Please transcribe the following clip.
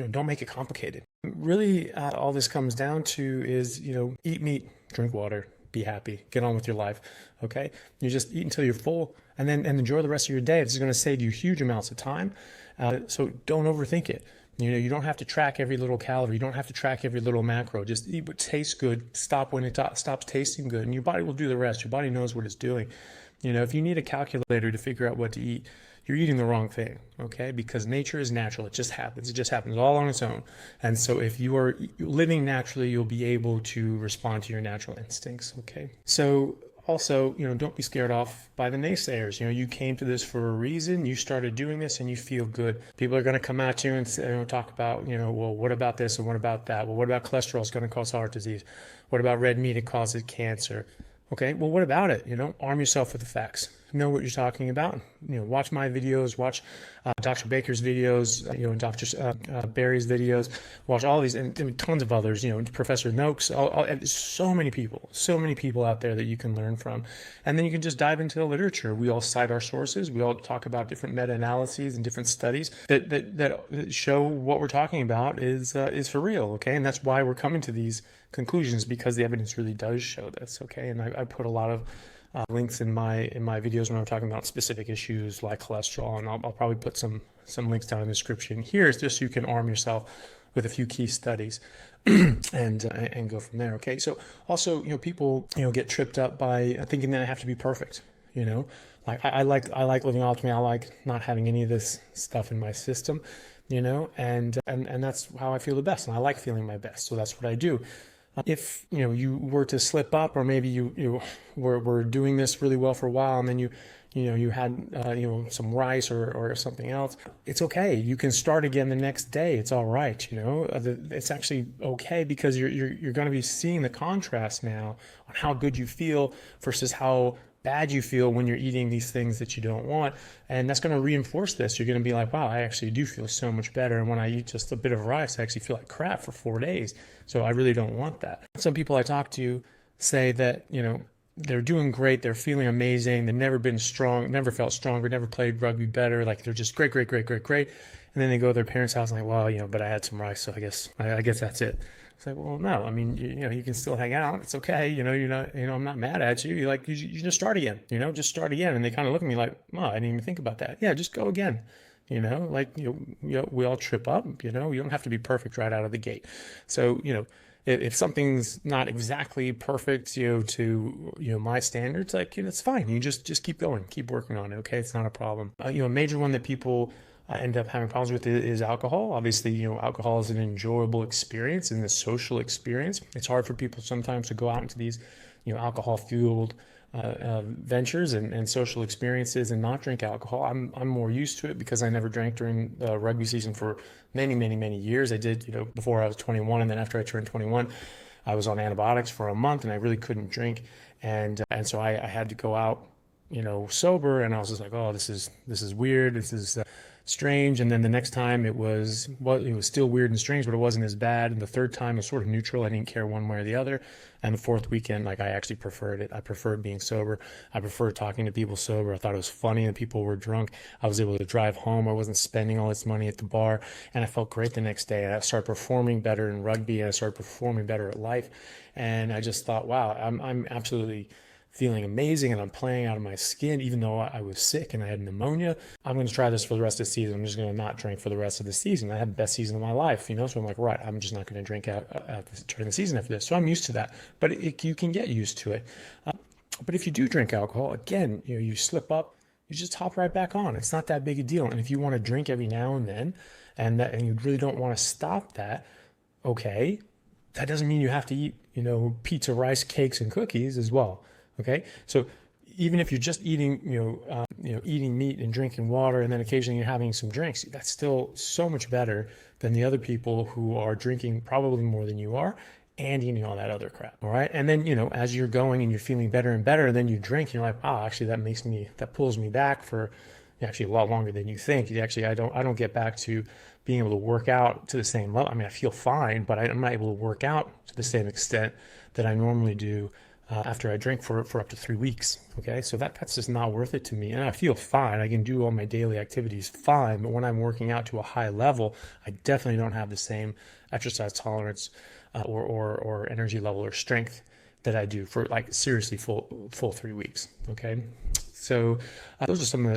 don't make it complicated. Really, all this comes down to is, eat meat, drink water, be happy, get on with your life. Okay. You just eat until you're full and enjoy the rest of your day. This is going to save you huge amounts of time. So don't overthink it. You don't have to track every little calorie. You don't have to track every little macro. Just eat what tastes good. Stop when it stops tasting good, and your body will do the rest. Your body knows what it's doing. If you need a calculator to figure out what to eat, you're eating the wrong thing, okay? Because nature is natural. It just happens. It just happens all on its own. And so if you are living naturally, you'll be able to respond to your natural instincts, okay? So also, don't be scared off by the naysayers. You came to this for a reason. You started doing this and you feel good. People are going to come at you and say, talk about, well, what about this and what about that? Well, what about cholesterol is going to cause heart disease? What about red meat? It causes cancer. Okay, well, what about it? Arm yourself with the facts. Know what you're talking about. Watch my videos, watch Dr. Baker's videos, Dr. Barry's videos, watch all these and tons of others, Professor Noakes, so many people out there that you can learn from. And then you can just dive into the literature. We all cite our sources. We all talk about different meta-analyses and different studies that show what we're talking about is for real, okay? And that's why we're coming to these conclusions, because the evidence really does show this, okay? And I put a lot of links in my videos when I'm talking about specific issues like cholesterol, and I'll probably put some links down in the description here, just so you can arm yourself with a few key studies and go from there. Okay, so also people get tripped up by thinking that I have to be perfect. Like I like living optimally. I like not having any of this stuff in my system, and that's how I feel the best, and I like feeling my best, so that's what I do. If you were to slip up, or maybe you were doing this really well for a while, and then you had some rice or something else, it's okay. You can start again the next day. It's all right. It's actually okay, because you're going to be seeing the contrast now on how good you feel versus how bad you feel when you're eating these things that you don't want. And that's going to reinforce this. You're going to be like, wow, I actually do feel so much better. And when I eat just a bit of rice, I actually feel like crap for 4 days. So I really don't want that. Some people I talk to say that, they're doing great. They're feeling amazing. They've never been strong, never felt stronger, never played rugby better. Like they're just great. And then they go to their parents' house and like, well, but I had some rice, so I guess that's it. It's like, well, no, I mean, you can still hang out. It's okay. You're not, I'm not mad at you. You just start again, just start again. And they kind of look at me like, oh, I didn't even think about that. Yeah, just go again. We all trip up, you don't have to be perfect right out of the gate. So, if something's not exactly perfect, to my standards, like, it's fine. You just keep going, keep working on it. Okay. It's not a problem. A major one that people end up having problems with is alcohol. Obviously, alcohol is an enjoyable experience and a social experience. It's hard for people sometimes to go out into these, alcohol-fueled ventures and social experiences and not drink alcohol. I'm more used to it because I never drank during the rugby season for many years. I did, before I was 21, and then after I turned 21, I was on antibiotics for a month, and I really couldn't drink, and so I had to go out, sober, and I was just like, oh, this is weird. This is strange. And then the next time it was still weird and strange, but it wasn't as bad. And the third time was sort of neutral. I didn't care one way or the other. And the fourth weekend, I actually preferred it. I preferred being sober. I preferred talking to people sober. I thought it was funny that people were drunk. I was able to drive home. I wasn't spending all this money at the bar, and I felt great the next day. And I started performing better in rugby, and I started performing better at life. And I just thought, wow, I'm absolutely feeling amazing, and I'm playing out of my skin, even though I was sick and I had pneumonia. I'm going to try this for the rest of the season. I'm just going to not drink for the rest of the season. I had the best season of my life, so I'm like, right, I'm just not going to drink out during the season after this. So I'm used to that, but you can get used to it. But if you do drink alcohol, again, you slip up, you just hop right back on. It's not that big a deal. And if you want to drink every now and then, and you really don't want to stop that, okay, that doesn't mean you have to eat, pizza, rice, cakes, and cookies as well. Okay, so even if you're just eating, eating meat and drinking water, and then occasionally you're having some drinks, that's still so much better than the other people who are drinking probably more than you are and eating all that other crap. All right, and then as you're going and you're feeling better and better, then you drink, and you're like, wow, actually that pulls me back for actually a lot longer than you think. I don't get back to being able to work out to the same level. I mean, I feel fine, but I'm not able to work out to the same extent that I normally do after I drink for up to 3 weeks. Okay, so that's just not worth it to me. And I feel fine. I can do all my daily activities fine. But when I'm working out to a high level, I definitely don't have the same exercise tolerance or energy level or strength that I do for like seriously full 3 weeks. Okay, so those are some of the